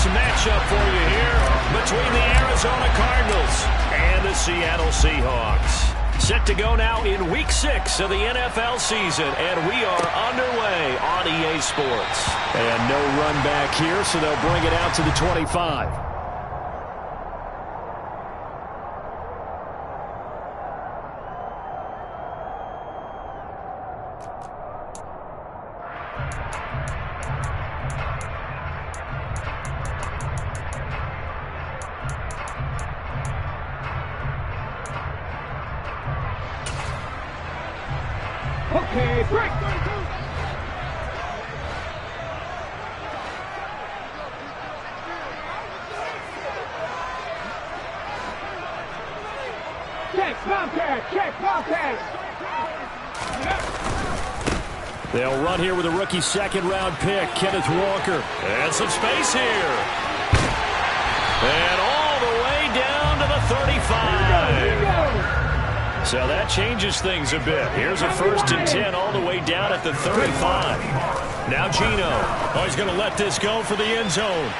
This matchup for you here between the Arizona Cardinals and the Seattle Seahawks. Set to go now in Week 6 of the NFL season, and we are underway on EA Sports. And no run back here, so they'll bring it out to the 25. Okay, break. Check, Bobcat, check, Bobcat. They'll run here with a rookie second-round pick, Kenneth Walker. And some space here. And all the way down to the 35. So that changes things a bit. Here's a 1st and 10 all the way down at the 35. Now Geno. Oh, he's going to let this go for the end zone.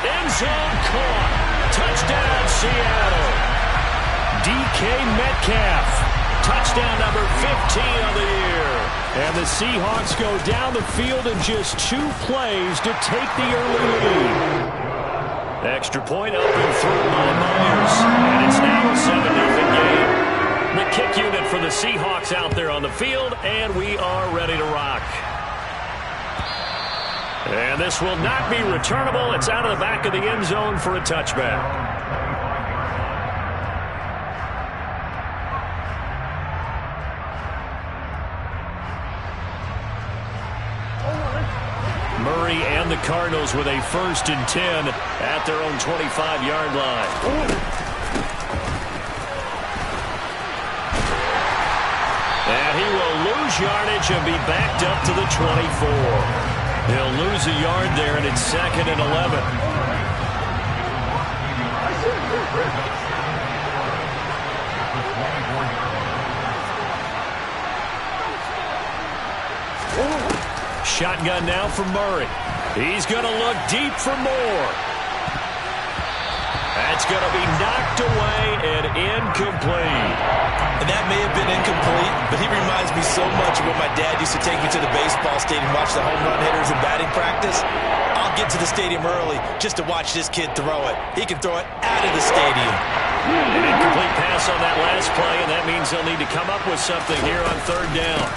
End zone caught. Touchdown, Seattle. DK Metcalf. Touchdown number 15 of the year. And the Seahawks go down the field in just 2 plays to take the early lead. Extra point up and through by Myers. And it's now a 7-0 game. The kick unit for the Seahawks out there on the field, and we are ready to rock. And this will not be returnable. It's out of the back of the end zone for a touchback. Murray and the Cardinals with a 1st and 10 at their own 25-yard line. And he will lose yardage and be backed up to the 24. He'll lose a yard there, and it's 2nd and 11. Shotgun now for Murray. He's going to look deep for more. That's going to be knocked away and incomplete. And that may have been incomplete, but he reminds me so much of when my dad used to take me to the baseball stadium, watch the home run hitters in batting practice. I'll get to the stadium early just to watch this kid throw it. He can throw it out of the stadium. An incomplete pass on that last play, and that means they'll need to come up with something here on 3rd down.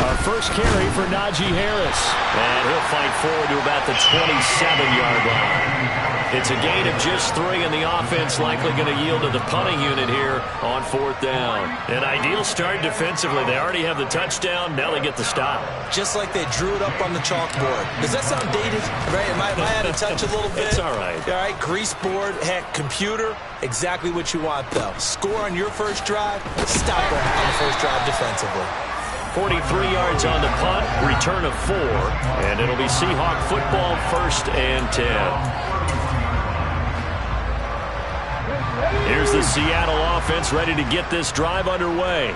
Our first carry for Najee Harris. And he'll fight forward to about the 27-yard line. It's a gain of just 3, and the offense likely going to yield to the punting unit here on 4th down. An ideal start defensively. They already have the touchdown. Now they get the stop. Just like they drew it up on the chalkboard. Does that sound dated? Right? Am I out of touch a little bit? It's all right. All right, grease board, heck, computer. Exactly what you want, though. Score on your first drive. Stop them on the first drive defensively. 43 yards on the punt, return of 4, and it'll be Seahawk football 1st and 10. Here's the Seattle offense ready to get this drive underway.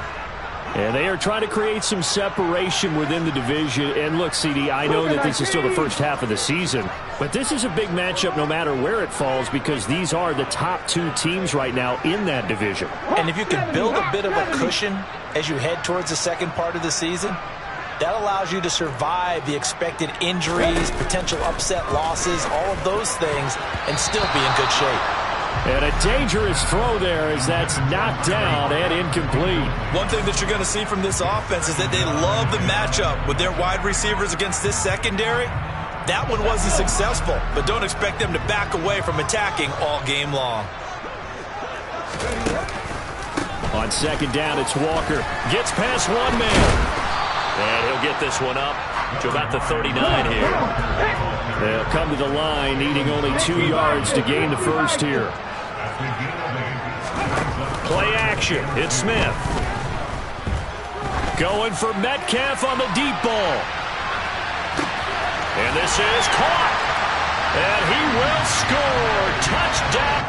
And they are trying to create some separation within the division. And look, CD, I know that this is still the first half of the season, but this is a big matchup no matter where it falls because these are the top 2 teams right now in that division. And if you can build a bit of a cushion as you head towards the second part of the season, that allows you to survive the expected injuries, potential upset losses, all of those things, and still be in good shape. And a dangerous throw there as that's knocked down and incomplete. One thing that you're going to see from this offense is that they love the matchup with their wide receivers against this secondary. That one wasn't successful, but don't expect them to back away from attacking all game long. On 2nd down, it's Walker. Gets past one man. And he'll get this one up to about the 39 here. They'll come to the line, needing only 2 yards to gain the first here. Play action. It's Smith. Going for Metcalf on the deep ball. And this is caught. And he will score. Touchdown.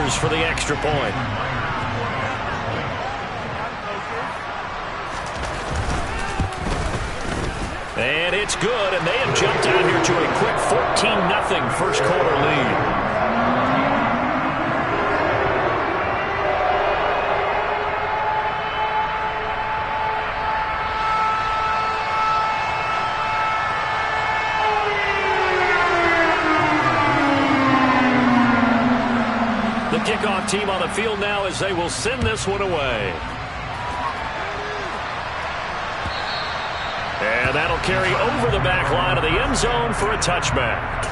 Chargers for the extra point. And it's good, and they have jumped out here to a quick 14-0 first quarter lead. The kickoff team on the field now as they will send this one away. And that'll carry over the back line of the end zone for a touchback.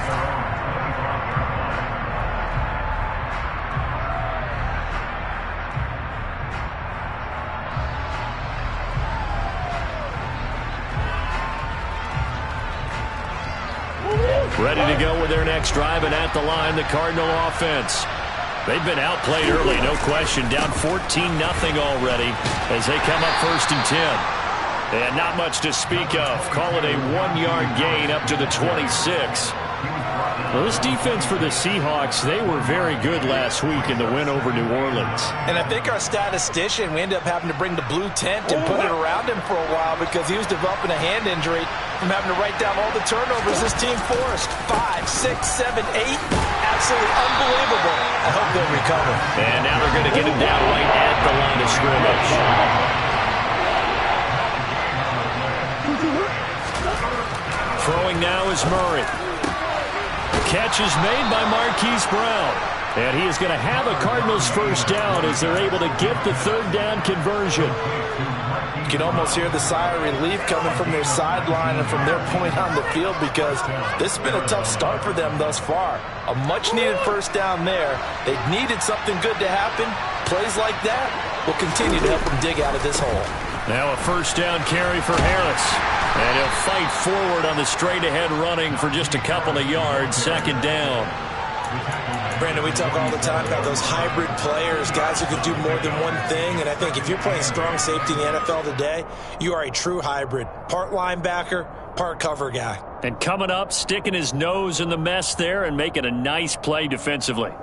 Ready to go with their next drive, and at the line, the Cardinal offense. They've been outplayed early, no question. Down 14-0 already as they come up 1st and 10. And not much to speak of. Call it a 1-yard gain up to the 26. Well, this defense for the Seahawks, they were very good last week in the win over New Orleans. And I think our statistician, we ended up having to bring the blue tent and put it around him for a while because he was developing a hand injury from having to write down all the turnovers this team forced. 5, 6, 7, 8. Absolutely unbelievable. I hope they'll recover. And now they're going to get him down right at the line of scrimmage. Throwing now is Murray. Catch is made by Marquise Brown. And he is going to have a Cardinals first down as they're able to get the 3rd down conversion. You can almost hear the sigh of relief coming from their sideline and from their point on the field because this has been a tough start for them thus far. A much-needed first down there. They needed something good to happen. Plays like that will continue to help them dig out of this hole. Now a first down carry for Harris. And he'll fight forward on the straight-ahead running for just a couple of yards. 2nd down. Brandon, we talk all the time about those hybrid players, guys who can do more than one thing. And I think if you're playing strong safety in the NFL today, you are a true hybrid. Part linebacker, part cover guy. And coming up, sticking his nose in the mess there and making a nice play defensively.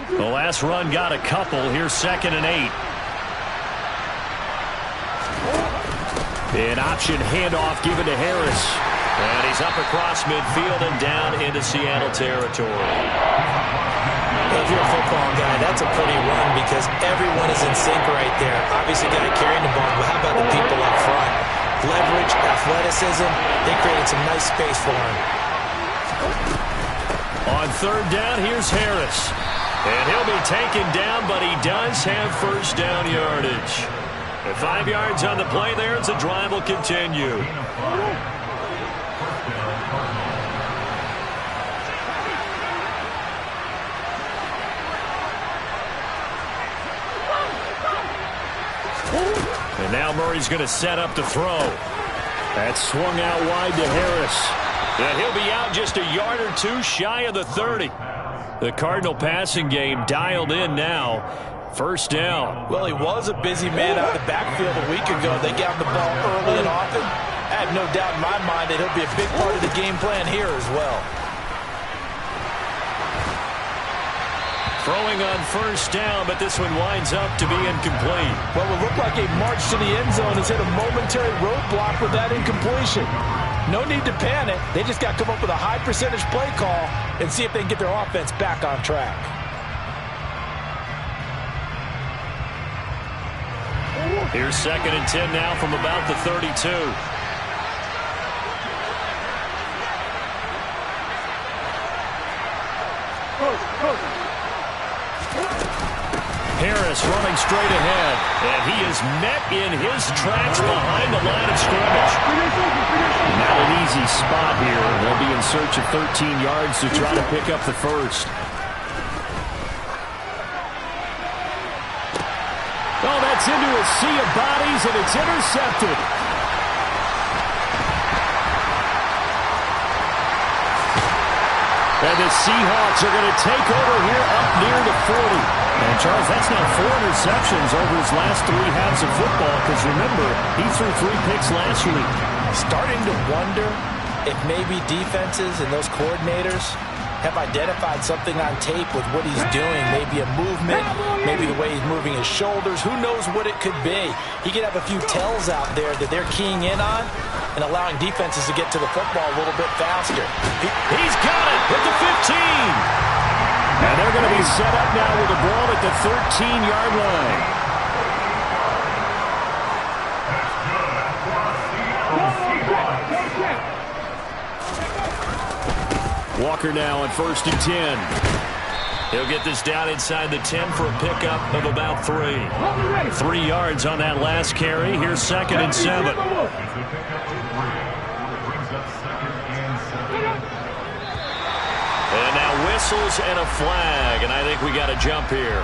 The last run got a couple. Here's 2nd and 8. An option handoff given to Harris. And he's up across midfield and down into Seattle territory. Well, if you're a football guy, that's a pretty run because everyone is in sync right there. Obviously, guy carrying the ball, but how about the people up front? Leverage, athleticism, they created some nice space for him. On 3rd down, here's Harris. And he'll be taken down, but he does have first down yardage. 5 yards on the play there as the drive will continue. And now Murray's going to set up the throw. That's swung out wide to Harris. And he'll be out just a yard or two shy of the 30. The Cardinal passing game dialed in now. First down. Well, he was a busy man out of the backfield a week ago. They got the ball early and often. I have no doubt in my mind that he'll be a big part of the game plan here as well. Throwing on first down, but this one winds up to be incomplete. Well, it looked like a march to the end zone has hit a momentary roadblock with that incompletion. No need to panic. They just got to come up with a high percentage play call and see if they can get their offense back on track. Here's 2nd and 10 now from about the 32. Harris running straight ahead, and he is met in his tracks behind the line of scrimmage. Not an easy spot here. They'll be in search of 13 yards to try to pick up the first. Oh, that's into a sea of bodies, and it's intercepted. And the Seahawks are going to take over here up near the 40. And, Charles, that's now 4 interceptions over his last 3 halves of football because, remember, he threw 3 picks last week. Starting to wonder if maybe defenses and those coordinators have identified something on tape with what he's doing. Maybe a movement, maybe the way he's moving his shoulders. Who knows what it could be? He could have a few tells out there that they're keying in on and allowing defenses to get to the football a little bit faster. He's got it at the 15. And they're going to be set up now with the ball at the 13-yard line. Walker now on 1st and 10. He'll get this down inside the 10 for a pickup of about 3. 3 yards on that last carry. Here's 2nd and 7. And now whistles and a flag, and I think we got a jump here.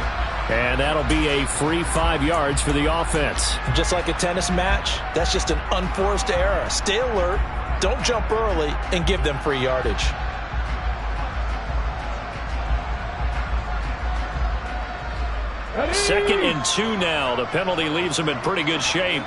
And that'll be a free 5 yards for the offense. Just like a tennis match, that's just an unforced error. Stay alert, don't jump early, and give them free yardage. Second and 2 now. The penalty leaves them in pretty good shape.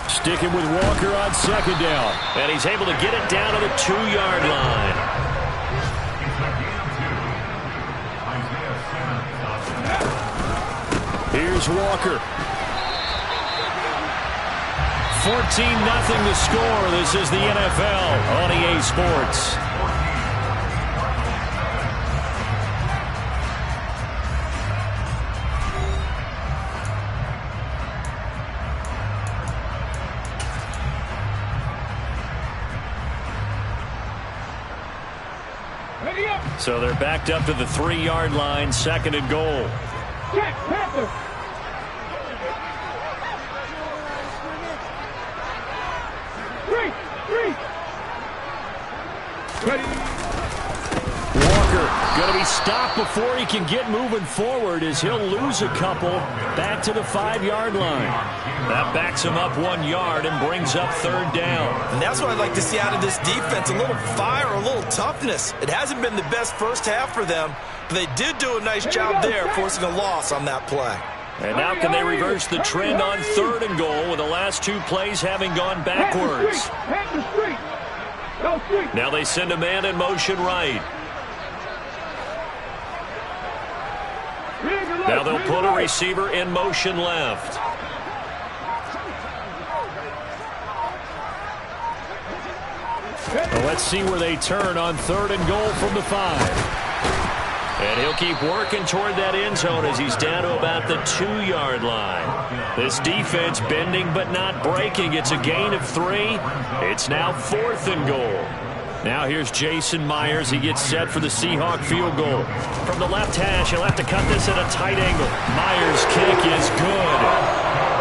Sticking with Walker on 2nd down. And he's able to get it down to the 2-yard line. Here's Walker. 14-0 the score. This is the NFL on EA Sports. So they're backed up to the 3-yard line, 2nd and goal. Check, Panther. Walker going to be stopped before he can get moving forward as he'll lose a couple back to the 5-yard line. That backs him up 1 yard and brings up 3rd down. And that's what I'd like to see out of this defense, a little fire, a little toughness. It hasn't been the best first half for them, but they did do a nice job there forcing a loss on that play. And now can they reverse the trend on 3rd and goal with the last 2 plays having gone backwards? Now they send a man in motion right. Now they'll put a receiver in motion left. Well, let's see where they turn on 3rd and goal from the 5. And he'll keep working toward that end zone as he's down to about the 2-yard line. This defense bending but not breaking. It's a gain of 3. It's now 4th and goal. Now here's Jason Myers. He gets set for the Seahawk field goal. From the left hash, he'll have to cut this at a tight angle. Myers' kick is good.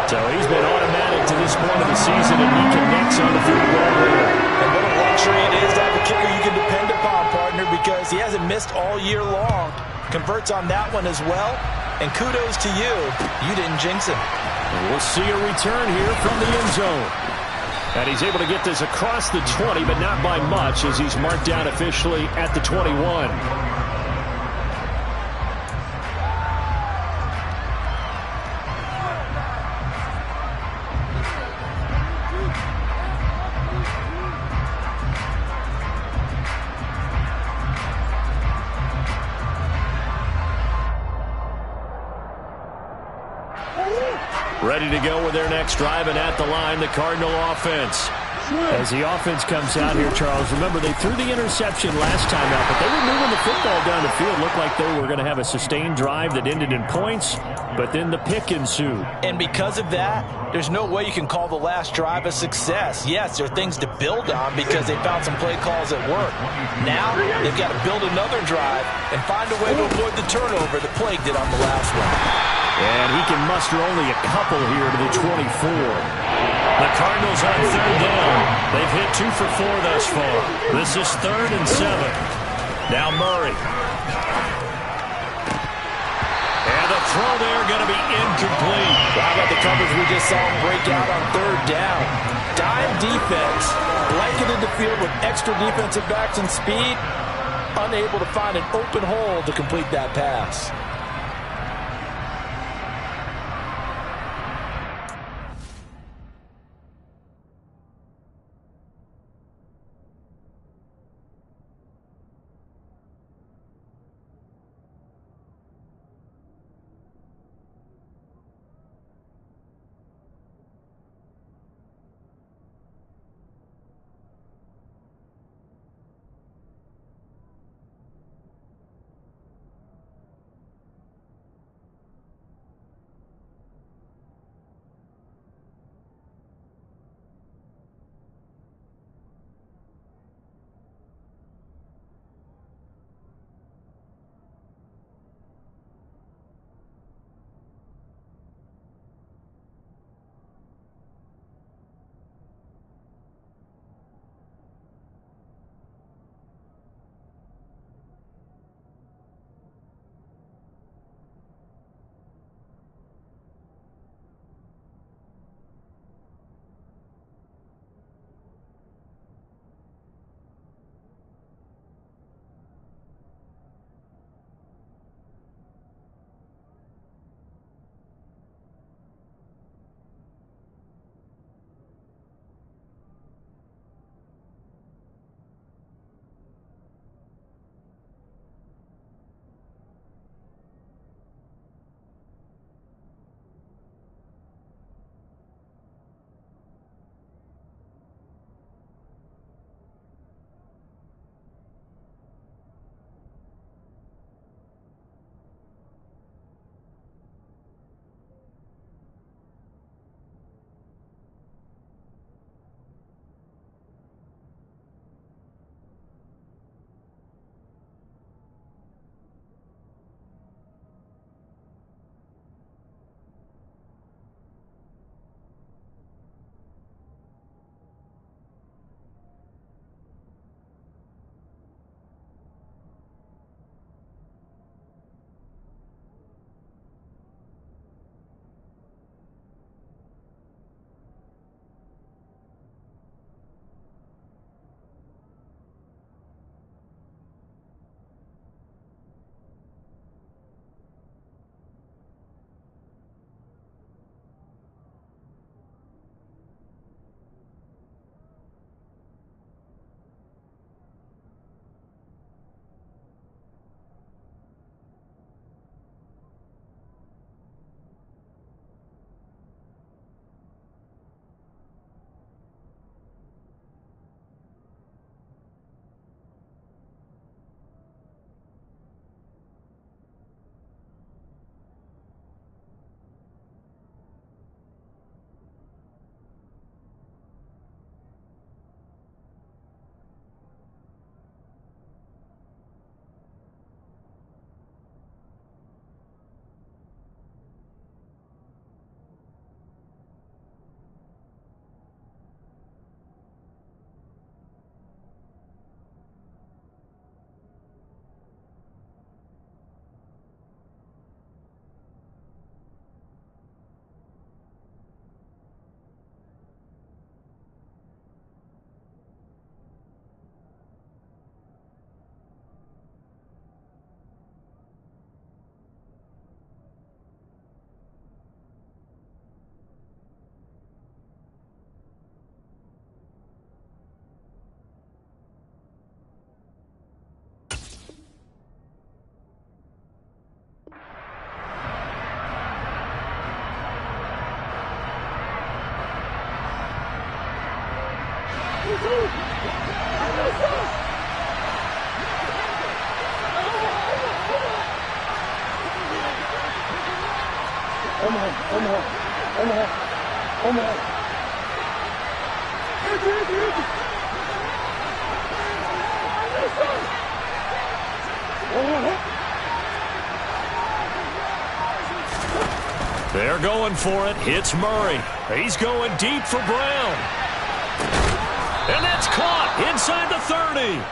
So he's been automatic to this point of the season, and he connects on the field goal here. And what a luxury it is to have a kicker you can depend upon, partner, because he hasn't missed all year long. Converts on that one as well. And kudos to you. You didn't jinx him. And we'll see a return here from the end zone. And he's able to get this across the 20, but not by much as he's marked down officially at the 21. Ready to go with their next drive, and at the line, the Cardinal offense. As the offense comes out here, Charles, remember they threw the interception last time out, but they were moving the football down the field. Looked like they were going to have a sustained drive that ended in points, but then the pick ensued. And because of that, there's no way you can call the last drive a success. Yes, there are things to build on because they found some play calls that work. Now, they've got to build another drive and find a way to avoid the turnover that plagued it on the last one. And he can muster only a couple here to the 24. The Cardinals on 3rd down. They've hit 2 for 4 thus far. This is 3rd and 7. Now Murray. And the throw there going to be incomplete. How about the coverage we just saw him break out on 3rd down? Dime defense, blanketed the field with extra defensive backs and speed, unable to find an open hole to complete that pass. They're going for it. Hits Murray. He's going deep for Brown. And that's caught inside the 30.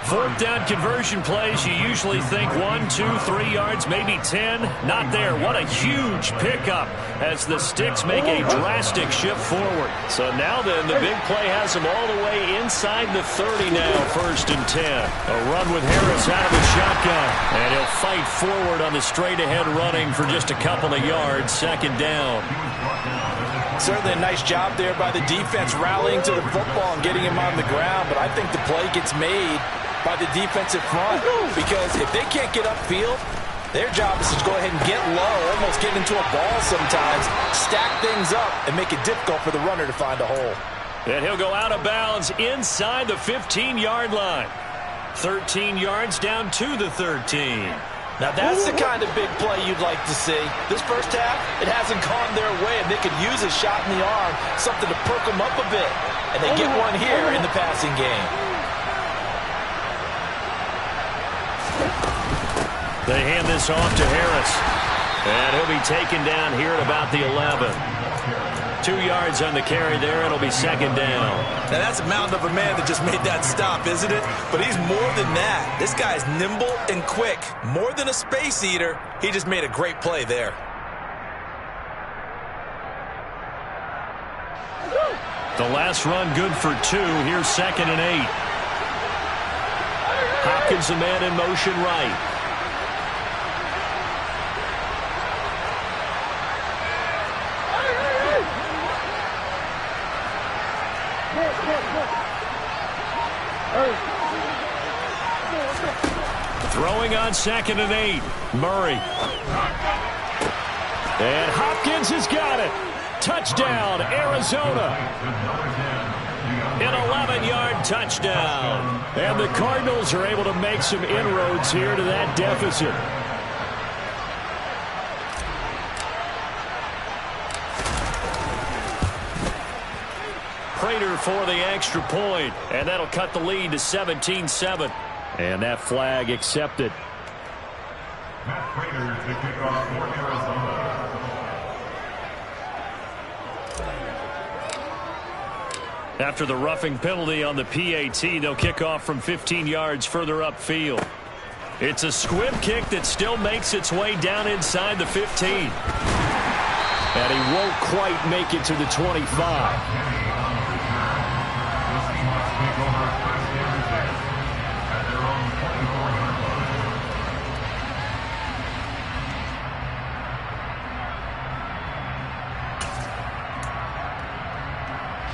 Fourth down conversion plays, you usually think 1, 2, 3 yards, maybe 10. Not there. What a huge pickup as the Sticks make a drastic shift forward. So now then, the big play has him all the way inside the 30 now, 1st and 10. A run with Harris out of the shotgun. And he'll fight forward on the straight-ahead running for just a couple of yards, 2nd down. Certainly a nice job there by the defense rallying to the football and getting him on the ground. But I think the play gets made by the defensive front, because if they can't get upfield, their job is to go ahead and get low, almost get into a ball sometimes, stack things up, and make it difficult for the runner to find a hole. And he'll go out of bounds inside the 15-yard line. 13 yards down to the 13. Now that's the kind of big play you'd like to see. This first half, it hasn't gone their way, and they could use a shot in the arm, something to perk them up a bit. And they get one here in the passing game. They hand this off to Harris. And he'll be taken down here at about the 11. 2 yards on the carry there. It'll be 2nd down. Now that's a mountain of a man that just made that stop, isn't it? But he's more than that. This guy's nimble and quick. More than a space eater. He just made a great play there. The last run good for 2. Here's 2nd and 8. Hopkins, the man in motion right. Throwing on 2nd and 8. Murray. And Hopkins has got it. Touchdown, Arizona. An 11-yard touchdown. And the Cardinals are able to make some inroads here to that deficit. Prater for the extra point, and that'll cut the lead to 17-7. And that flag accepted. Matt Prater to kick off for Arizona. After the roughing penalty on the PAT, they'll kick off from 15 yards further upfield. It's a squib kick that still makes its way down inside the 15. And he won't quite make it to the 25.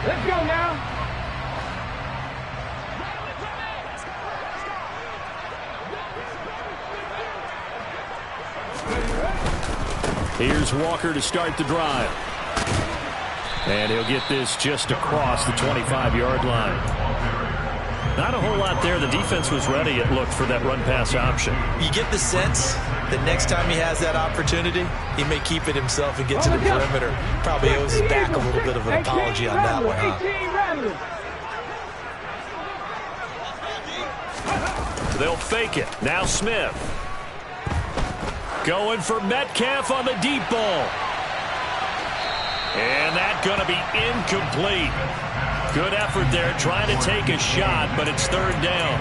Let's go now. Here's Walker to start the drive. And he'll get this just across the 25-yard line. Not a whole lot there. The defense was ready, it looked, for that run-pass option. You get the sense that next time he has that opportunity, he may keep it himself and get to the perimeter. Probably owes his back a little bit of an apology on that one, huh? They'll fake it. Now Smith. Going for Metcalf on the deep ball. And that's going to be incomplete. Good effort there trying to take a shot, but it's 3rd down.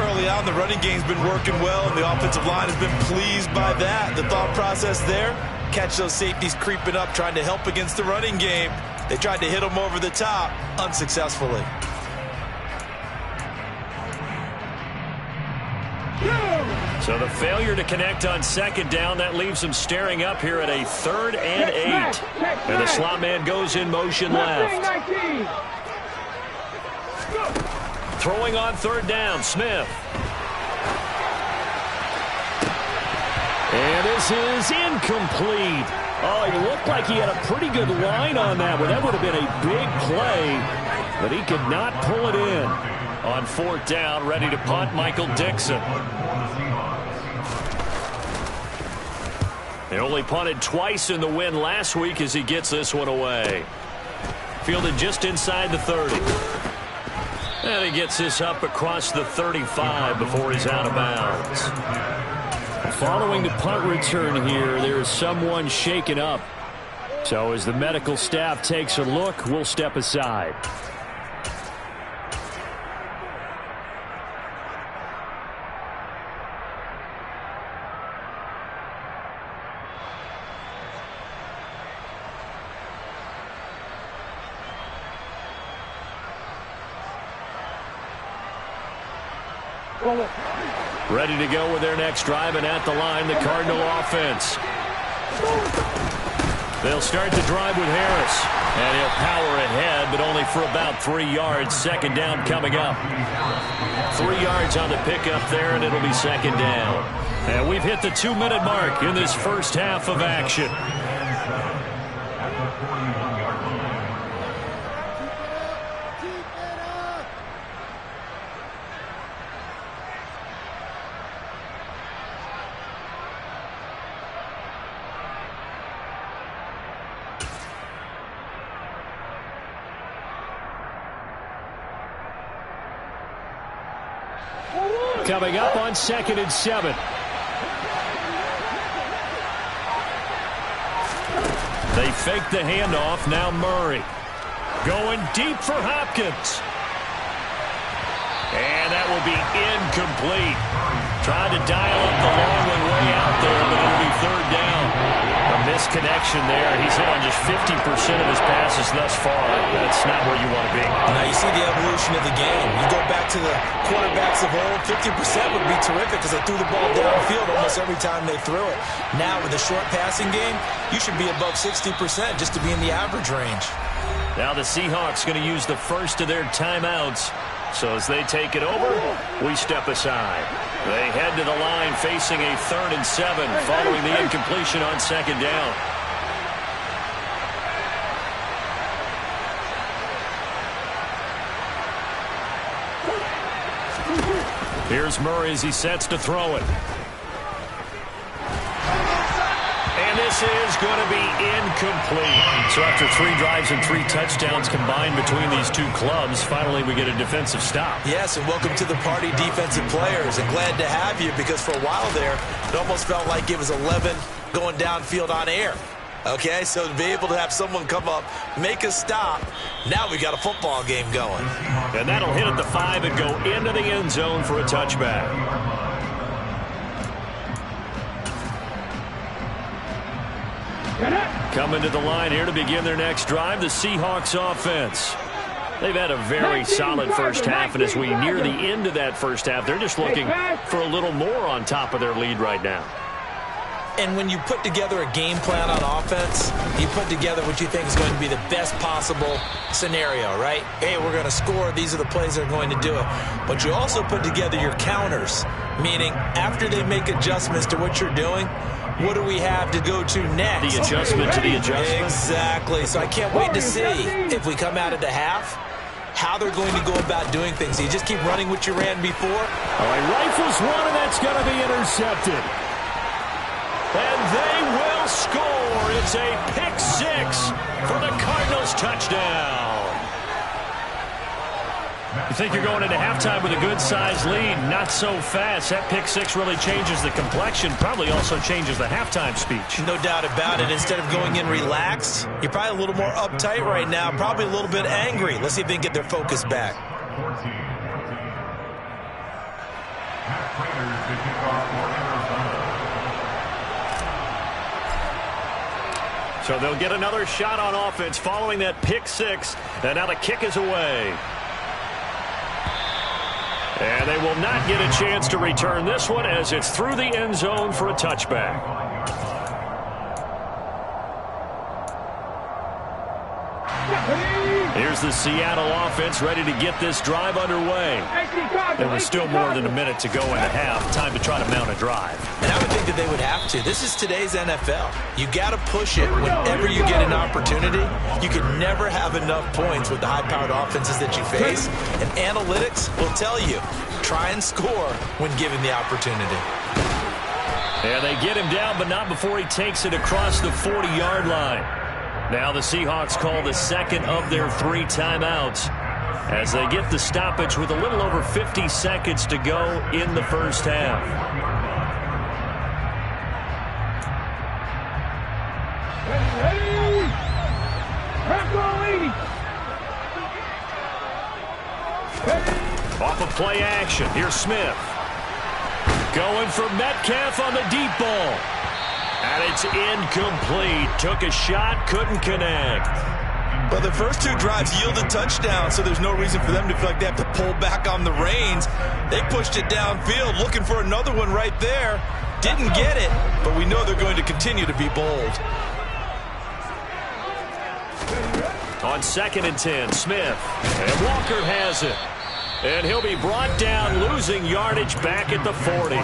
Early on, the running game's been working well, and the offensive line has been pleased by that. The thought process there, catch those safeties creeping up, trying to help against the running game. They tried to hit them over the top, unsuccessfully. So the failure to connect on 2nd down, that leaves them staring up here at a 3rd and 8. And the slot man goes in motion left. Throwing on 3rd down, Smith. And this is incomplete. Oh, he looked like he had a pretty good line on that one. That would have been a big play. but he could not pull it in. On 4th down, ready to punt, Michael Dixon. He only punted twice in the win last week as he gets this one away. Fielded just inside the 30. And he gets this up across the 35 before he's out of bounds. Following the punt return here, there is someone shaken up. So as the medical staff takes a look, we'll step aside. Ready to go with their next drive, and at the line, the Cardinal offense. They'll start the drive with Harris, and he'll power ahead, but only for about 3 yards. 2nd down coming up. 3 yards on the pickup there, and it'll be 2nd down. And we've hit the 2-minute mark in this first half of action. Coming up on 2nd and 7. They fake the handoff. Now Murray. Going deep for Hopkins. And that will be incomplete. Trying to dial up the long one way out there, but it'll be 3rd down. A misconnection there. He's hit on just 50% of his passes thus far. That's not where you want to be. Now you see the evolution of the game. You go back to the quarterbacks of old, 50% would be terrific because they threw the ball downfield almost every time they threw it. Now with a short passing game, you should be above 60% just to be in the average range. Now the Seahawks going to use the first of their timeouts. So as they take it over, we step aside. They head to the line facing a 3rd and 7 following the incompletion on 2nd down. Here's Murray as he sets to throw it. And this is going to be incomplete. So after 3 drives and 3 touchdowns combined between these two clubs, finally we get a defensive stop. Yes, and welcome to the party, defensive players. And glad to have you because for a while there, it almost felt like it was 11 going downfield on air. Okay, so to be able to have someone come up, make a stop, now we got a football game going. And that'll hit at the 5 and go into the end zone for a touchback. Coming to the line here to begin their next drive, the Seahawks offense. They've had a very solid first half, and as we near the end of that first half, they're just looking for a little more on top of their lead right now. And when you put together a game plan on offense, you put together what you think is going to be the best possible scenario, right? Hey, we're going to score. These are the plays that are going to do it. But you also put together your counters, meaning after they make adjustments to what you're doing, what do we have to go to next? The adjustment to the adjustment. Exactly. So I can't wait to see if we come out of the half, how they're going to go about doing things. You just keep running what you ran before. All right, rifles one, and that's going to be intercepted. And they will score. It's a pick 6 for the Cardinals touchdown. You think you're going into halftime with a good-sized lead. Not so fast. That pick 6 really changes the complexion. Probably also changes the halftime speech. No doubt about it. Instead of going in relaxed, you're probably a little more uptight right now. Probably a little bit angry. Let's see if they can get their focus back. So they'll get another shot on offense following that pick 6. And now the kick is away. And they will not get a chance to return this one as it's through the end zone for a touchback. Here's the Seattle offense ready to get this drive underway. There was still more than a minute to go in the half. Time to try to mount a drive. And I would think that they would have to. This is today's NFL. You got to push it whenever you get an opportunity. You can never have enough points with the high-powered offenses that you face. And analytics will tell you, try and score when given the opportunity. And they get him down, but not before he takes it across the 40-yard line. Now the Seahawks call the second of their 3 timeouts as they get the stoppage with a little over 50 seconds to go in the first half. Off of play action, here's Smith. Going for Metcalf on the deep ball. And it's incomplete. Took a shot, couldn't connect. Well, the first 2 drives yielded touchdowns, so there's no reason for them to feel like they have to pull back on the reins. They pushed it downfield, looking for another one right there. Didn't get it, but we know they're going to continue to be bold. On 2nd and 10, Smith. And Walker has it. And he'll be brought down, losing yardage back at the 40.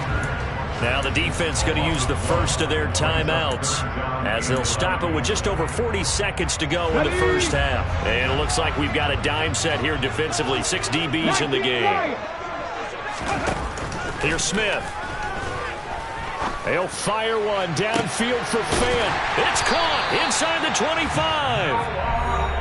Now the defense going to use the first of their timeouts as they'll stop it with just over 40 seconds to go in the first half. And it looks like we've got a dime set here defensively. 6 DBs in the game. Here's Smith. They'll fire one downfield for Fant. It's caught inside the 25.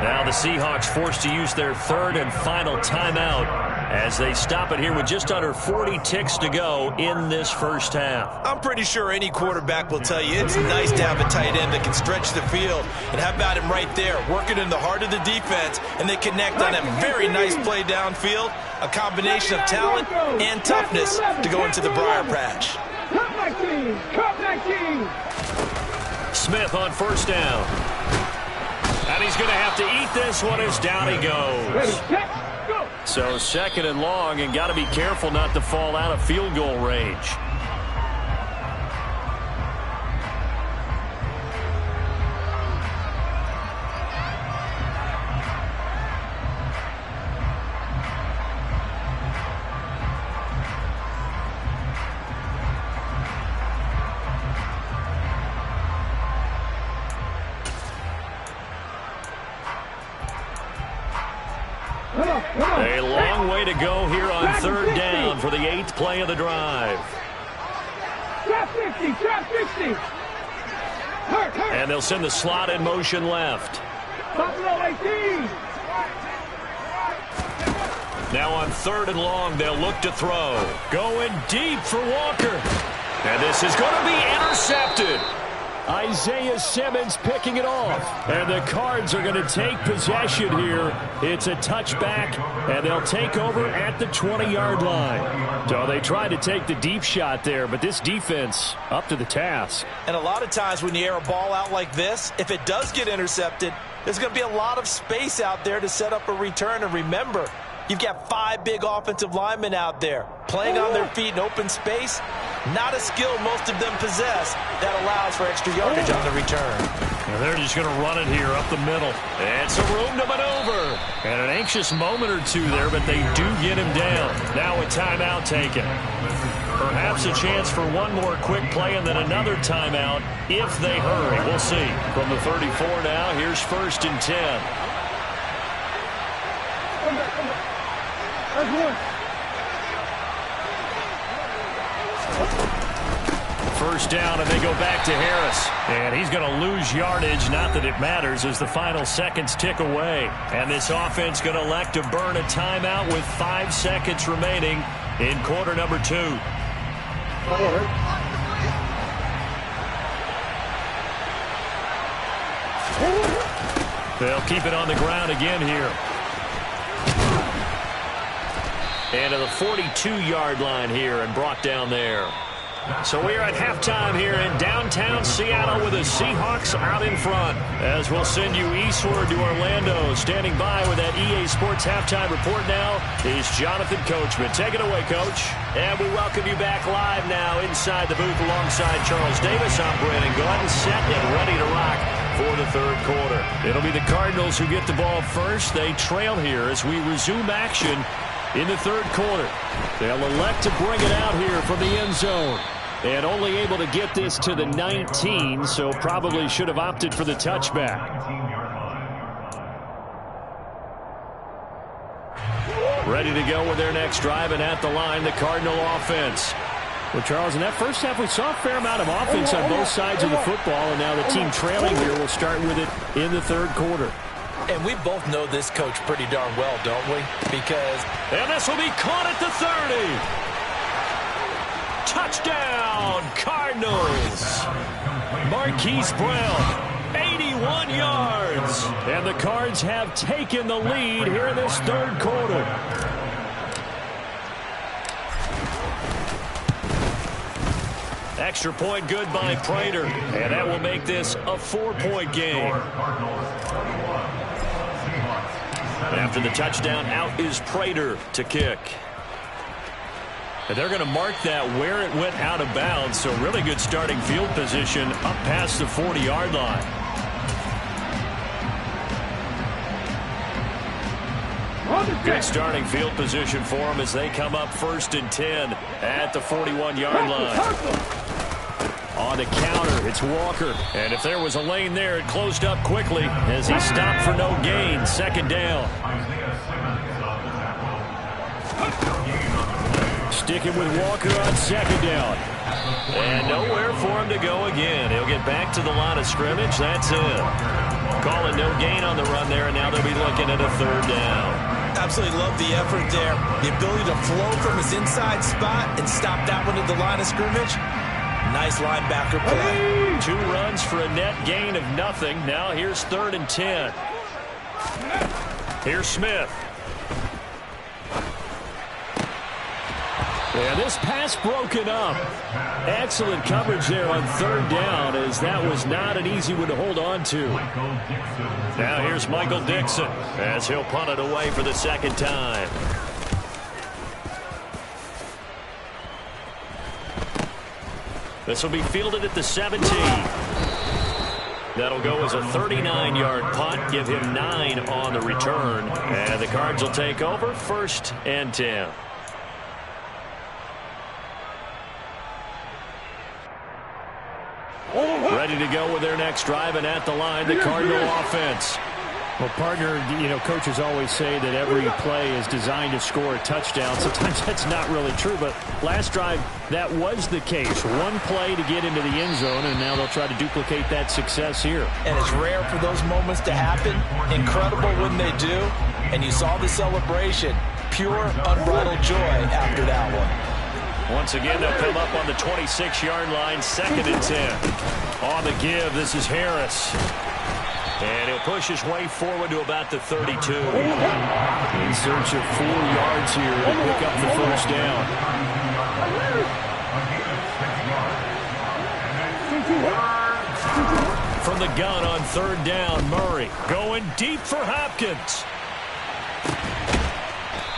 Now the Seahawks forced to use their 3rd and final timeout as they stop it here with just under 40 ticks to go in this first half. I'm pretty sure any quarterback will tell you it's nice to have a tight end that can stretch the field. And how about him right there, working in the heart of the defense, and they connect on a very nice play downfield, a combination of talent and toughness to go into the briar patch. Smith on first down. And he's going to have to eat this one as down he goes. So 2nd and long, and got to be careful not to fall out of field goal range. A long way to go here on 3rd down for the 8th play of the drive. Trap 60, trap 60. And they'll send the slot in motion left. Buffalo 18. Now on 3rd and long, they'll look to throw. Going deep for Walker. And this is going to be intercepted. Isaiah Simmons picking it off. And the Cards are going to take possession here. It's a touchback, and they'll take over at the 20-yard line. So they tried to take the deep shot there, but this defense up to the task. And a lot of times when you air a ball out like this, if it does get intercepted, there's going to be a lot of space out there to set up a return. And remember, you've got 5 big offensive linemen out there playing on their feet in open space. Not a skill most of them possess that allows for extra yardage on the return. And they're just going to run it here up the middle. And some room to maneuver. And an anxious moment or two there, but they do get him down. Now a timeout taken. Perhaps a chance for one more quick play and then another timeout if they hurry. We'll see. From the 34 now, here's 1st and 10. First down, and they go back to Harris. And he's going to lose yardage. Not that it matters as the final seconds tick away. And this offense going to elect to burn a timeout with 5 seconds remaining in quarter number 2. They'll keep it on the ground again here. And to the 42-yard line here and brought down there. So we are at halftime here in downtown Seattle with the Seahawks out in front. As we'll send you eastward to Orlando. Standing by with that EA Sports halftime report now is Jonathan Coachman. Take it away, Coach. And we welcome you back live now inside the booth alongside Charles Davis. I'm Brandon Glenn, set and ready to rock for the third quarter. It'll be the Cardinals who get the ball first. They trail here as we resume action in the third quarter. They'll elect to bring it out here from the end zone. And only able to get this to the 19, so probably should have opted for the touchback. Ready to go with their next drive, and at the line, the Cardinal offense. Well, Charles, in that first half, we saw a fair amount of offense on both sides of the football, and now the team trailing here will start with it in the third quarter. And we both know this coach pretty darn well, don't we? Because... And this will be caught at the 30. Touchdown, Cardinals. Marquise Brown, 81 yards. And the Cards have taken the lead here in this third quarter. Extra point good by Prater. And that will make this a 4-point game. After the touchdown, out is Prater to kick. And they're going to mark that where it went out of bounds, so really good starting field position up past the 40-yard line. Good starting field position for them as they come up 1st and 10 at the 41-yard line. On the counter, it's Walker. And if there was a lane there, it closed up quickly as he stopped for no gain. 2nd down. Sticking with Walker on 2nd down. And nowhere for him to go again. He'll get back to the line of scrimmage. That's it. Calling no gain on the run there, and now they'll be looking at a 3rd down. Absolutely love the effort there. The ability to flow from his inside spot and stop that one at the line of scrimmage. Nice linebacker play. 2 runs for a net gain of nothing. Now here's 3rd and 10. Here's Smith. And this pass broken up. Excellent coverage there on 3rd down, as that was not an easy one to hold on to. Now here's Michael Dixon as he'll punt it away for the 2nd time. This will be fielded at the 17. That'll go as a 39-yard punt, give him 9 on the return. And the Cards will take over 1st and 10. Ready to go with their next drive, and at the line, the Cardinal offense. Well, partner, coaches always say that every play is designed to score a touchdown. Sometimes that's not really true, but last drive, that was the case. One play to get into the end zone, and now they'll try to duplicate that success here. And it's rare for those moments to happen. Incredible when they do. And you saw the celebration. Pure, unbridled joy after that one. Once again, they'll come up on the 26-yard line, 2nd and 10. On the give, this is Harris. And he'll push his way forward to about the 32. In search of 4 yards here to pick up the 1st down. From the gun on 3rd down, Murray going deep for Hopkins.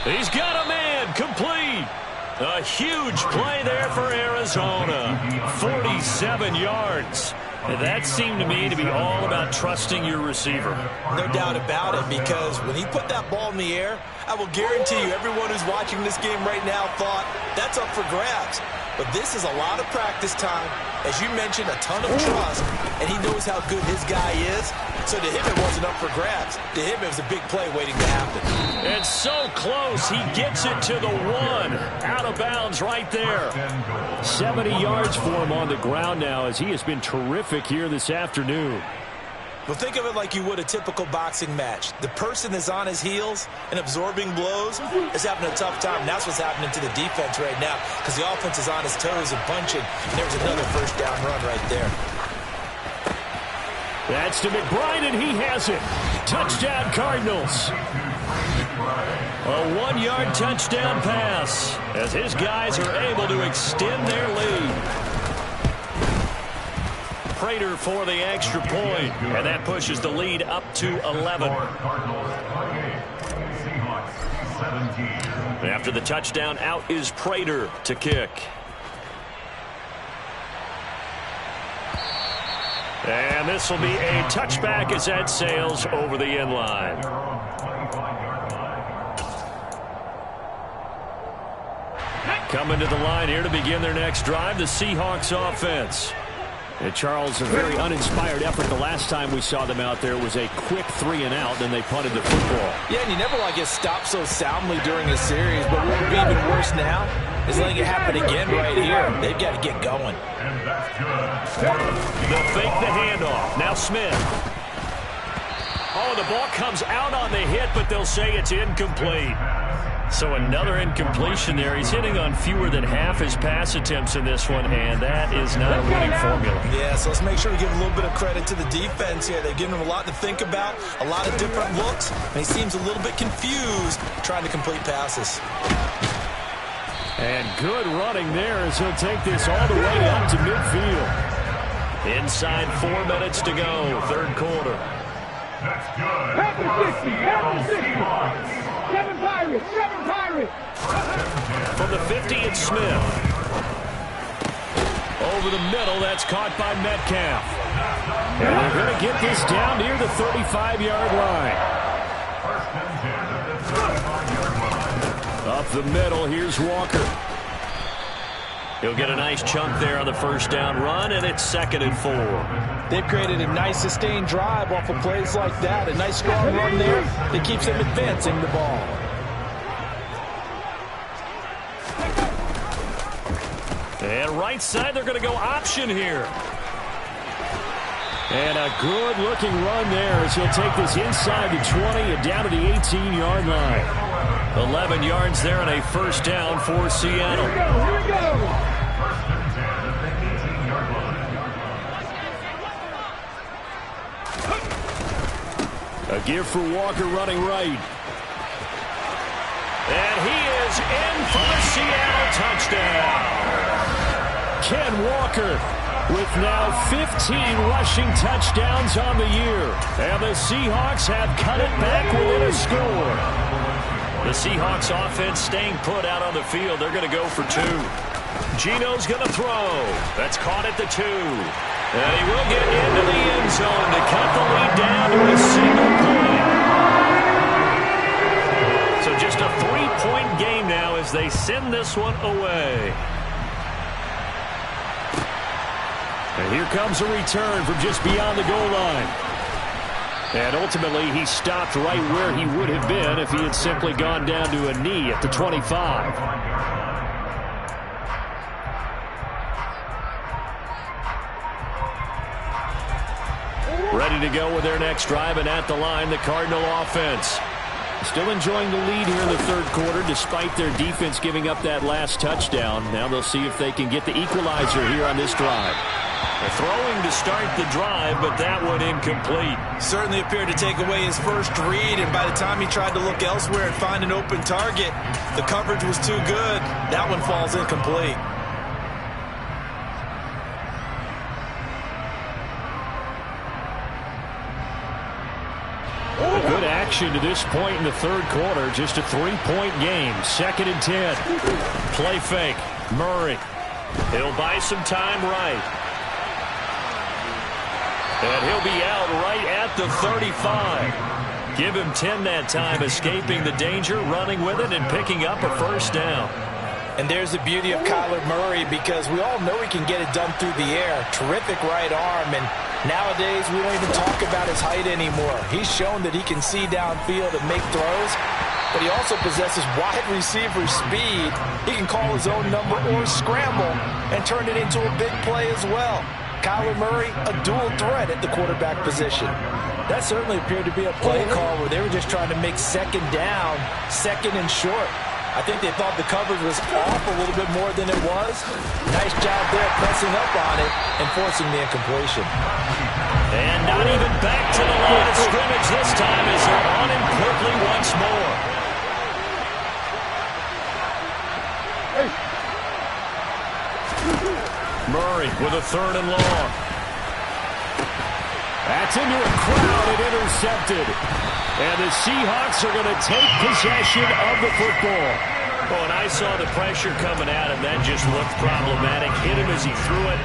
He's got a man, complete. A huge play there for Arizona. 47 yards. That seemed to me to be all about trusting your receiver. No doubt about it, because when he put that ball in the air, I will guarantee you everyone who's watching this game right now thought that's up for grabs. But this is a lot of practice time. As you mentioned, a ton of trust, and he knows how good his guy is. So to him, it wasn't up for grabs. To him, it was a big play waiting to happen. And so close, he gets it to the 1. Out of bounds right there. 70 yards for him on the ground now, as he has been terrific here this afternoon. Well, think of it like you would a typical boxing match. The person that's on his heels and absorbing blows is having a tough time. And that's what's happening to the defense right now, because the offense is on his toes and punching. And there's another 1st down run right there. That's to McBride, and he has it. Touchdown, Cardinals. A 1-yard touchdown pass as his guys are able to extend their lead. Prater for the extra point, and that pushes the lead up to 11. After the touchdown, out is Prater to kick. And this will be a touchback as that sails over the end line. Coming to the line here to begin their next drive, the Seahawks offense. And Charles, a very uninspired effort the last time we saw them out there was a quick 3-and-out, then they punted the football. Yeah, and you never want to get stopped so soundly during a series, but what would be even worse now is letting it happen again right here. They've got to get going. They'll fake the handoff. Now Smith. Oh, the ball comes out on the hit, but they'll say it's incomplete. So another incompletion there. He's hitting on fewer than half his pass attempts in this one, and that is not a winning formula. Yeah, so let's make sure we give a little bit of credit to the defense here. They've given him a lot to think about, a lot of different looks, and he seems a little bit confused trying to complete passes. And good running there as he'll take this all the way up to midfield. Inside 4 minutes to go, third quarter. That's good. 7 Pirates. From the 50, it's Smith. Over the middle, that's caught by Metcalf. And they're going to get this down near the 35-yard line. Up the middle, here's Walker. He'll get a nice chunk there on the first down run, and it's 2nd and 4. They've created a nice sustained drive off of plays like that. A nice strong run there that keeps them advancing the ball. And right side, they're going to go option here. And a good-looking run there as he'll take this inside the 20 and down to the 18-yard line. 11 yards there and a first down for Seattle. Here we go. A give for Walker running right. And he is in for the Seattle touchdown. Ken Walker with now 15 rushing touchdowns on the year. And the Seahawks have cut it back within a score. The Seahawks offense staying put out on the field. They're going to go for 2. Geno's going to throw. That's caught at the 2. And he will get into the end zone to cut the lead down to a single point. So just a 3-point game now as they send this one away. And here comes a return from just beyond the goal line. And ultimately, he stopped right where he would have been if he had simply gone down to a knee at the 25. Ready to go with their next drive, and at the line, the Cardinal offense. Still enjoying the lead here in the third quarter despite their defense giving up that last touchdown. Now they'll see if they can get the equalizer here on this drive. Throwing to start the drive, but that one incomplete. Certainly appeared to take away his first read, and by the time he tried to look elsewhere and find an open target, the coverage was too good. That one falls incomplete. Good action to this point in the third quarter. Just a 3-point game. 2nd and 10. Play fake. Murray. He'll buy some time right. And he'll be out right at the 35. Give him 10 that time, escaping the danger, running with it, and picking up a first down. And there's the beauty of Kyler Murray, because we all know he can get it done through the air. Terrific right arm, and nowadays we don't even talk about his height anymore. He's shown that he can see downfield and make throws, but he also possesses wide receiver speed. He can call his own number or scramble and turn it into a big play as well. Kyler Murray, a dual threat at the quarterback position. That certainly appeared to be a play call where they were just trying to make second down, second and short. I think they thought the coverage was off a little bit more than it was. Nice job there pressing up on it and forcing the incompletion. And not even back to the line of scrimmage this time as they're on him quickly once more. Murray with a 3rd and long. That's into a crowd and intercepted. And the Seahawks are going to take possession of the football. Oh, and I saw the pressure coming at him. That just looked problematic. Hit him as he threw it,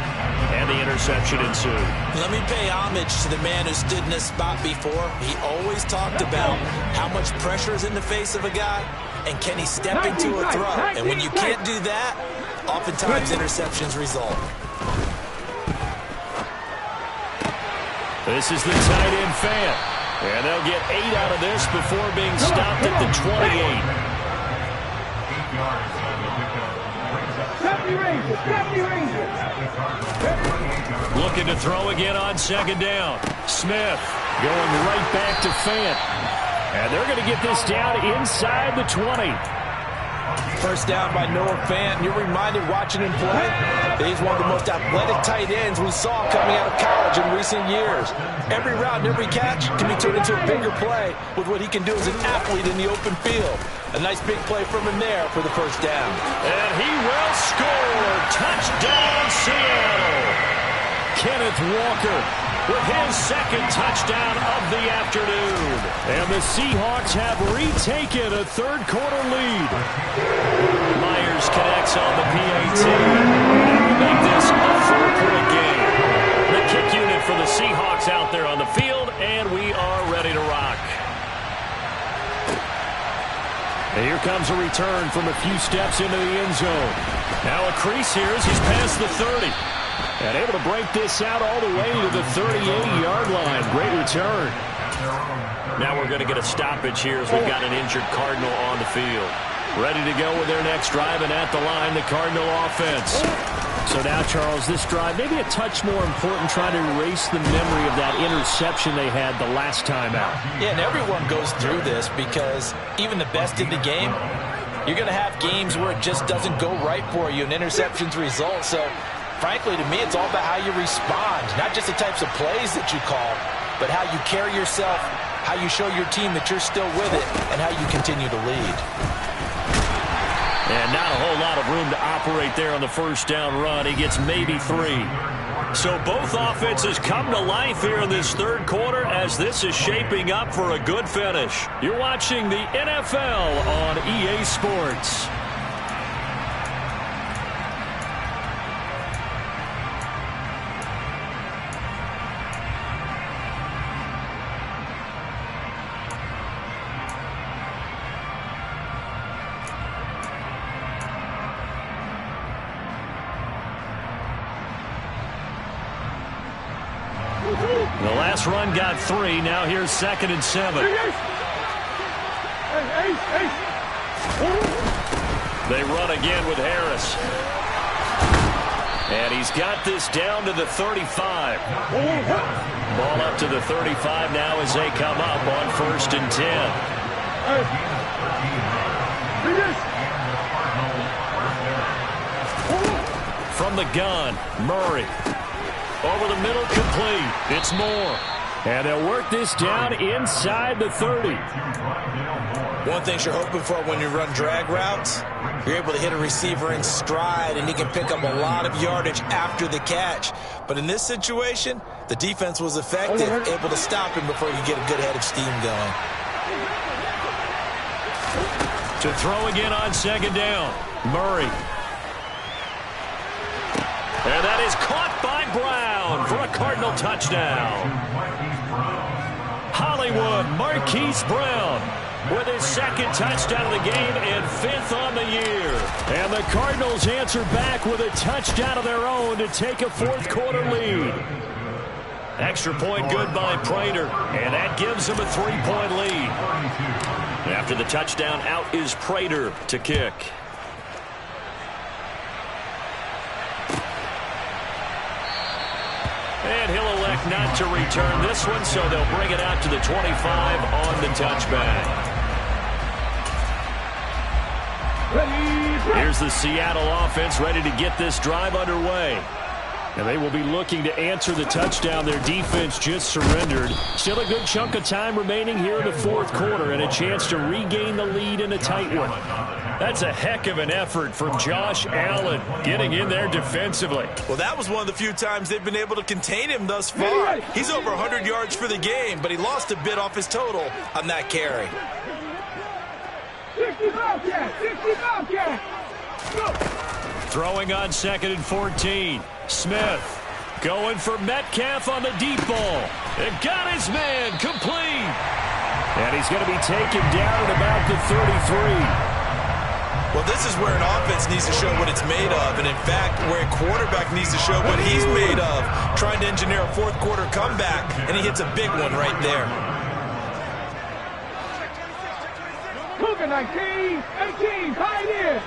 and the interception ensued. Let me pay homage to the man who stood in this spot before. He always talked about how much pressure is in the face of a guy, and can he step into a throw. And when you can't do that, oftentimes interceptions result. This is the tight end Fant. And they'll get 8 out of this before being stopped at the 28. Looking to throw again on 2nd down. Smith going right back to Fant. And they're going to get this down inside the 20. First down by Noah Fant. You're reminded watching him play, he's one of the most athletic tight ends we saw coming out of college in recent years. Every route and every catch can be turned into a bigger play with what he can do as an athlete in the open field. A nice big play from him there for the first down. And he will score. Touchdown, Seattle. Kenneth Walker with his 2nd touchdown of the afternoon. And the Seahawks have retaken a 3rd quarter lead. Myers connects on the PAT. And will make this a 4-point game. The kick unit for the Seahawks out there on the field, and we are ready to rock. And here comes a return from a few steps into the end zone. Now a crease here as he's past the 30. And able to break this out all the way to the 38-yard line. Great return. Now we're going to get a stoppage here as we've got an injured Cardinal on the field. Ready to go with their next drive, and at the line, the Cardinal offense. So now, Charles, this drive, maybe a touch more important, trying to erase the memory of that interception they had the last time out. Yeah, and everyone goes through this because even the best in the game, you're going to have games where it just doesn't go right for you and interceptions result. So, frankly, to me, it's all about how you respond, not just the types of plays that you call, but how you carry yourself, how you show your team that you're still with it, and how you continue to lead. And not a whole lot of room to operate there on the first down run. He gets maybe 3. So both offenses come to life here in this 3rd quarter as this is shaping up for a good finish. You're watching the NFL on EA Sports. The last run got 3. Now here's 2nd and 7. They run again with Harris. And he's got this down to the 35. Ball up to the 35 now as they come up on 1st and 10. From the gun, Murray. Over the middle, complete. It's Moore. And they'll work this down inside the 30. One thing you're hoping for when you run drag routes, you're able to hit a receiver in stride, and he can pick up a lot of yardage after the catch. But in this situation, the defense was effective, able to stop him before you get a good head of steam going. To throw again on 2nd down, Murray. And that is caught by Brown for a Cardinal touchdown. Hollywood Marquise Brown with his 2nd touchdown of the game and 5th on the year. And the Cardinals answer back with a touchdown of their own to take a 4th quarter lead. Extra point good by Prater, and that gives them a 3-point lead. After the touchdown, out is Prater to kick. And he'll elect not to return this one, so they'll bring it out to the 25 on the touchback. Here's the Seattle offense ready to get this drive underway. And they will be looking to answer the touchdown their defense just surrendered. Still a good chunk of time remaining here in the 4th quarter and a chance to regain the lead in a tight one. That's a heck of an effort from Josh Allen getting in there defensively. Well, that was one of the few times they've been able to contain him thus far. He's over 100 yards for the game, but he lost a bit off his total on that carry. 60 Bobcat! 60 Bobcat! Go! Throwing on 2nd and 14. Smith going for Metcalf on the deep ball. It got his man complete. And he's going to be taken down at about the 33. Well, this is where an offense needs to show what it's made of. And, in fact, where a quarterback needs to show what he's made of, trying to engineer a fourth-quarter comeback, and he hits a big one right there. Cougar 19, 18, Pioneer.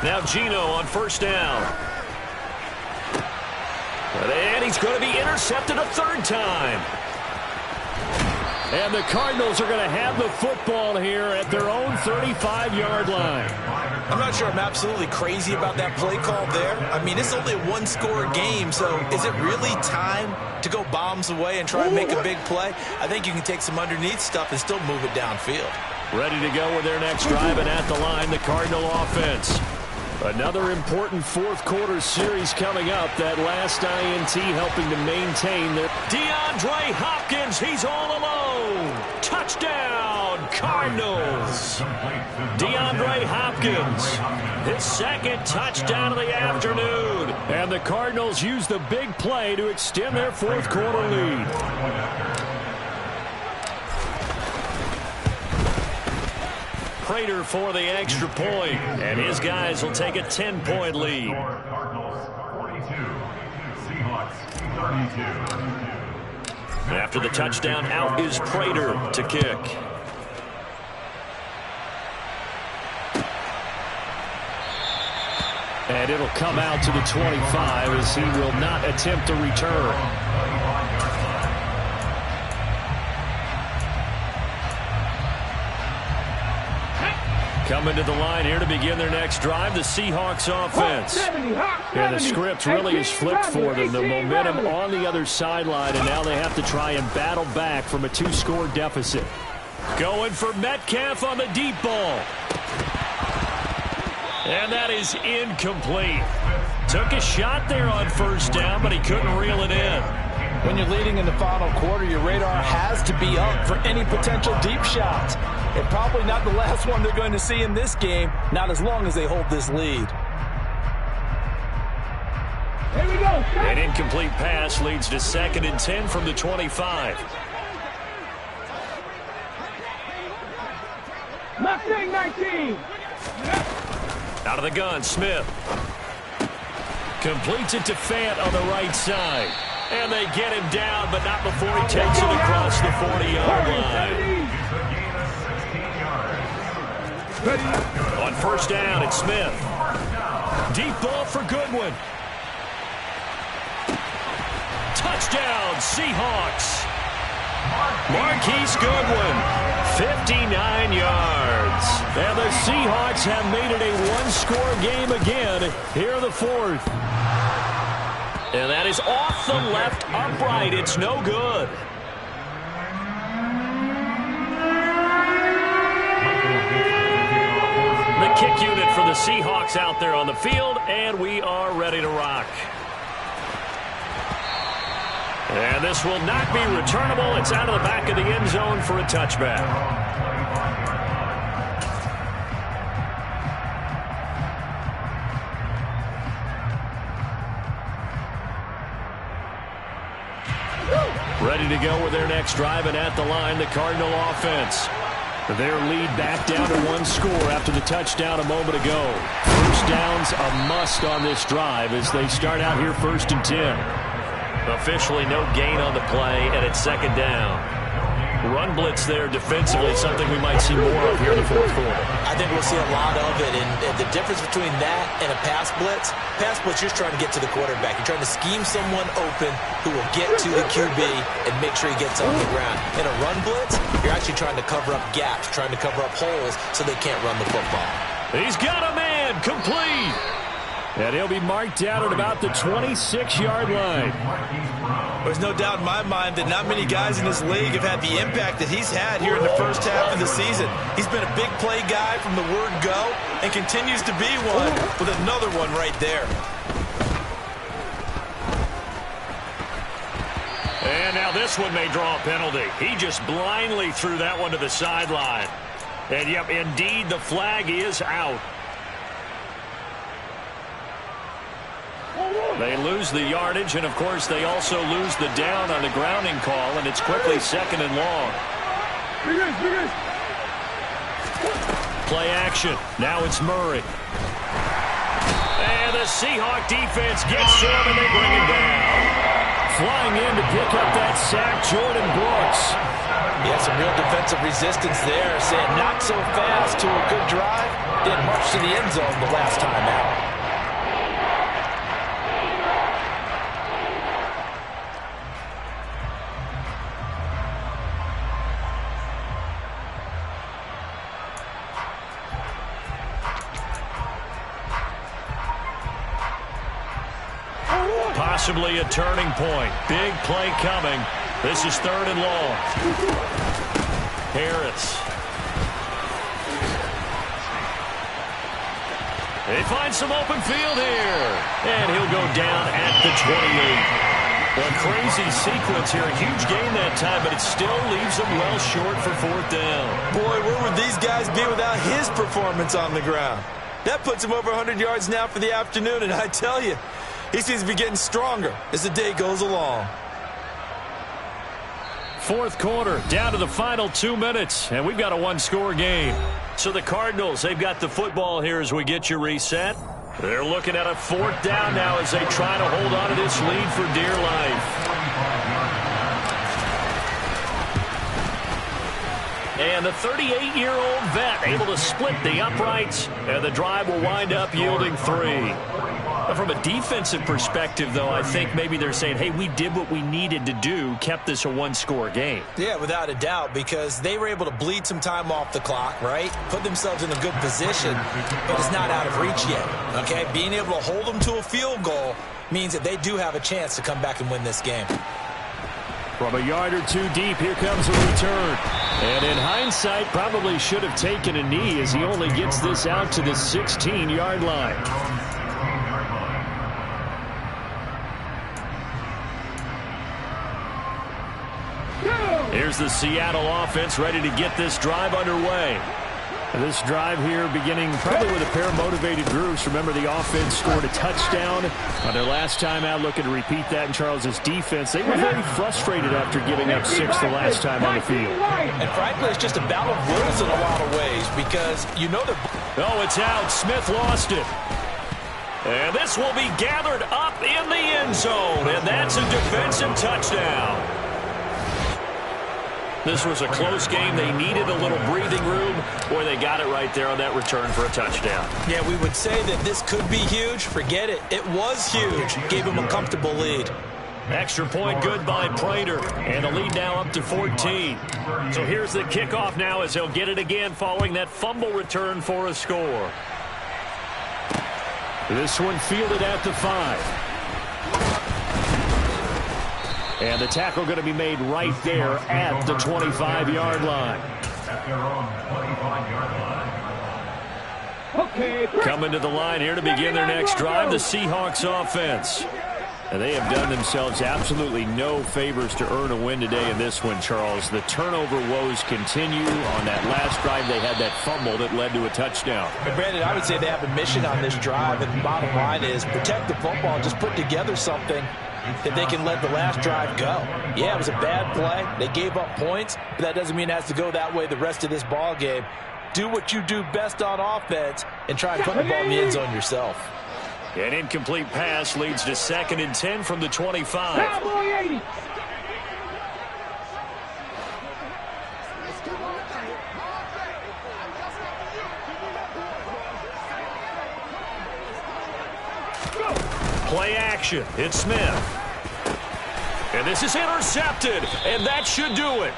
Now Geno on 1st down. And he's going to be intercepted a 3rd time. And the Cardinals are going to have the football here at their own 35-yard line. I'm not sure I'm absolutely crazy about that play call there. I mean, it's only a one-score game, so is it really time to go bombs away and try and make a big play? I think you can take some underneath stuff and still move it downfield. Ready to go with their next drive, and at the line, the Cardinal offense. Another important fourth-quarter series coming up. That last INT helping to maintain their... DeAndre Hopkins, he's all alone. Touchdown, Cardinals. DeAndre Hopkins, his 2nd touchdown of the afternoon. And the Cardinals use the big play to extend their fourth-quarter lead. Prater for the extra point, and his guys will take a 10-point lead. After the touchdown, out is Prater to kick. And it'll come out to the 25 as he will not attempt a return. Coming to the line here to begin their next drive, the Seahawks offense. And the script really is flipped for them. The momentum on the other sideline, and now they have to try and battle back from a 2-score deficit. Going for Metcalf on the deep ball. And that is incomplete. Took a shot there on 1st down, but he couldn't reel it in. When you're leading in the final quarter, your radar has to be up for any potential deep shots. And probably not the last one they're going to see in this game, not as long as they hold this lead. Here we go. An incomplete pass leads to 2nd and 10 from the 25. Mustang 19. Out of the gun, Smith. Completes it to Fant on the right side. And they get him down, but not before he takes it across the 40-yard line. On 1st down, it's Smith. Deep ball for Goodwin. Touchdown, Seahawks. Marquise Goodwin, 59 yards. And the Seahawks have made it a one-score game again here in the fourth. And that is off the left upright. It's no good. The kick unit for the Seahawks out there on the field, and we are ready to rock. And this will not be returnable. It's out of the back of the end zone for a touchback. Ready to go with their next drive, and at the line, the Cardinal offense. Their lead back down to one score after the touchdown a moment ago. First down's a must on this drive as they start out here 1st and 10. Officially no gain on the play, and it's 2nd down. Run blitz there defensively, something we might see more of here in the fourth quarter. I think we'll see a lot of it, and the difference between that and a pass blitz, you're just trying to get to the quarterback. You're trying to scheme someone open who will get to the QB and make sure he gets on the ground. In a run blitz, you're actually trying to cover up gaps, trying to cover up holes so they can't run the football. He's got a man, complete. And he'll be marked down at about the 26-yard line. There's no doubt in my mind that not many guys in this league have had the impact that he's had here in the first half of the season. He's been a big play guy from the word go and continues to be one with another one right there. And now this one may draw a penalty. He just blindly threw that one to the sideline. And, yep, indeed, the flag is out. They lose the yardage, and, of course, they also lose the down on the grounding call, and it's quickly 2nd and long. Play action. Now it's Murray. And the Seahawk defense gets to him, and they bring him down. Flying in to pick up that sack, Jordan Brooks. Yeah, some real defensive resistance there, saying not so fast to a good drive, then march to the end zone the last time out. Possibly a turning point. Big play coming. This is 3rd and long. Harris. They find some open field here. And he'll go down at the 28. A crazy sequence here. A huge gain that time, but it still leaves them well short for 4th down. Boy, where would these guys be without his performance on the ground? That puts him over 100 yards now for the afternoon, and I tell you, he seems to be getting stronger as the day goes along. 4th quarter, down to the final 2 minutes, and we've got a one-score game. So the Cardinals, they've got the football here as we get you reset. They're looking at a 4th down now as they try to hold on to this lead for dear life. And the 38-year-old vet able to split the uprights, and the drive will wind up yielding 3. From a defensive perspective, though, I think maybe they're saying, hey, we did what we needed to do, kept this a one-score game. Yeah, without a doubt, because they were able to bleed some time off the clock, right? Put themselves in a good position, but it's not out of reach yet, okay? Being able to hold them to a field goal means that they do have a chance to come back and win this game. From a yard or two deep, here comes a return. And in hindsight, probably should have taken a knee as he only gets this out to the 16-yard line. Here's the Seattle offense ready to get this drive underway. And this drive here beginning probably with a pair of motivated groups. Remember, the offense scored a touchdown on their last time out. Looking to repeat that in Charles's defense. They were very frustrated after giving up 6 the last time on the field. And frankly, it's just a battle of wills in a lot of ways because you know they're... Oh, it's out. Smith lost it. And this will be gathered up in the end zone. And that's a defensive touchdown. This was a close game. They needed a little breathing room. Boy, they got it right there on that return for a touchdown. Yeah, we would say that this could be huge. Forget it. It was huge. Gave him a comfortable lead. Extra point good by Prater. And the lead now up to 14. So here's the kickoff now as he'll get it again following that fumble return for a score. This one fielded at the 5. And the tackle going to be made right there at the 25-yard line. Coming to the line here to begin their next drive, the Seahawks offense. And they have done themselves absolutely no favors to earn a win today in this one, Charles. The turnover woes continue. On that last drive, they had that fumble that led to a touchdown. And Brandon, I would say they have a mission on this drive, and the bottom line is protect the football and just put together something that they can let the last drive go. Yeah, it was a bad play. They gave up points, but that doesn't mean it has to go that way the rest of this ball game. Do what you do best on offense and try and put the ball in the end zone yourself. An incomplete pass leads to 2nd and 10 from the 25. Cowboy 80. Play action. It's Smith. And this is intercepted. And that should do it.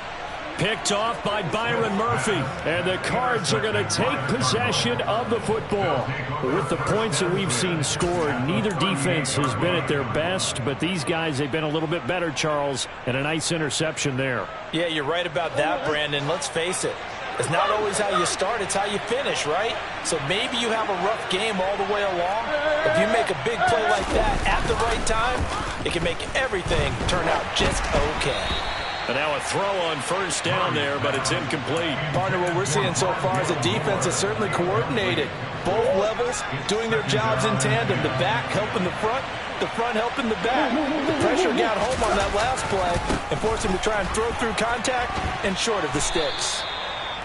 Picked off by Byron Murphy. And the Cards are going to take possession of the football. With the points that we've seen scored, neither defense has been at their best, but these guys, they've been a little bit better, Charles, and a nice interception there. Yeah, you're right about that, Brandon. Let's face it. It's not always how you start, it's how you finish, right? So maybe you have a rough game all the way along. If you make a big play like that at the right time, it can make everything turn out just okay. And now a throw on first down there, but it's incomplete. Partner, what we're seeing so far is the defense is certainly coordinated. Both levels doing their jobs in tandem. The back helping the front helping the back. The pressure got home on that last play and forced him to try and throw through contact and short of the sticks.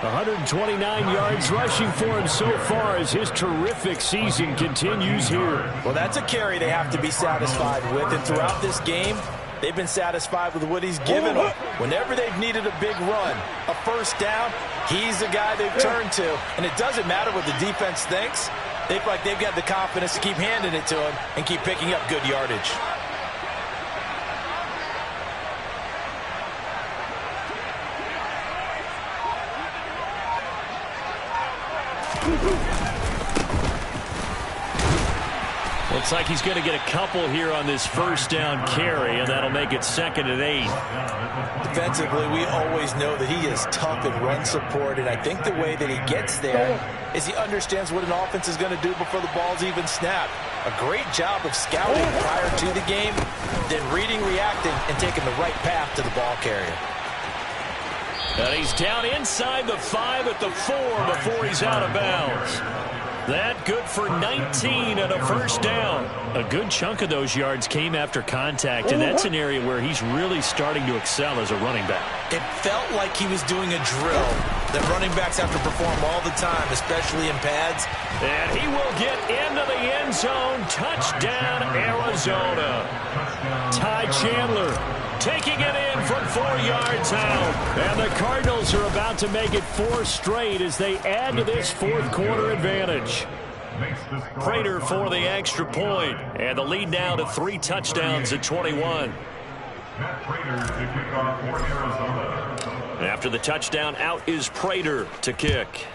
129 yards rushing for him so far as his terrific season continues here. Well, that's a carry they have to be satisfied with, and throughout this game, they've been satisfied with what he's given them. Whenever they've needed a big run, a first down, he's the guy they've turned to. And it doesn't matter what the defense thinks. They feel like they've got the confidence to keep handing it to him and keep picking up good yardage. Looks like he's going to get a couple here on this first down carry, and that'll make it 2nd and 8. Defensively, we always know that he is tough in run support, and I think the way that he gets there is he understands what an offense is going to do before the ball's even snapped. A great job of scouting prior to the game, then reading, reacting, and taking the right path to the ball carrier. And he's down inside the 5 at the 4 before he's out of bounds. That good for 19 and a first down. A good chunk of those yards came after contact, and that's an area where he's really starting to excel as a running back. It felt like he was doing a drill that running backs have to perform all the time, especially in pads. And he will get into the end zone. Touchdown, Arizona. Ty Chandler taking it in from 4 yards out. And the Cardinals are about to make it 4 straight as they add to this fourth quarter advantage. Prater for the extra point. And the lead now to 3 touchdowns at 21. After the touchdown, out is Prater to kick.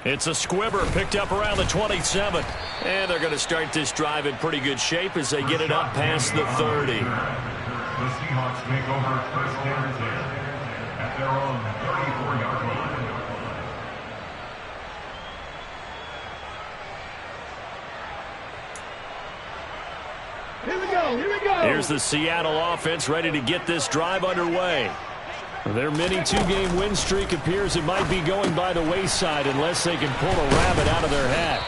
It's a squibber picked up around the 27. And they're going to start this drive in pretty good shape as they get it up past the 30. The Seahawks take over first and 10 at their own 34-yard line. Here we go, here we go. Here's the Seattle offense ready to get this drive underway. Their mini 2-game win streak appears it might be going by the wayside unless they can pull a rabbit out of their hat.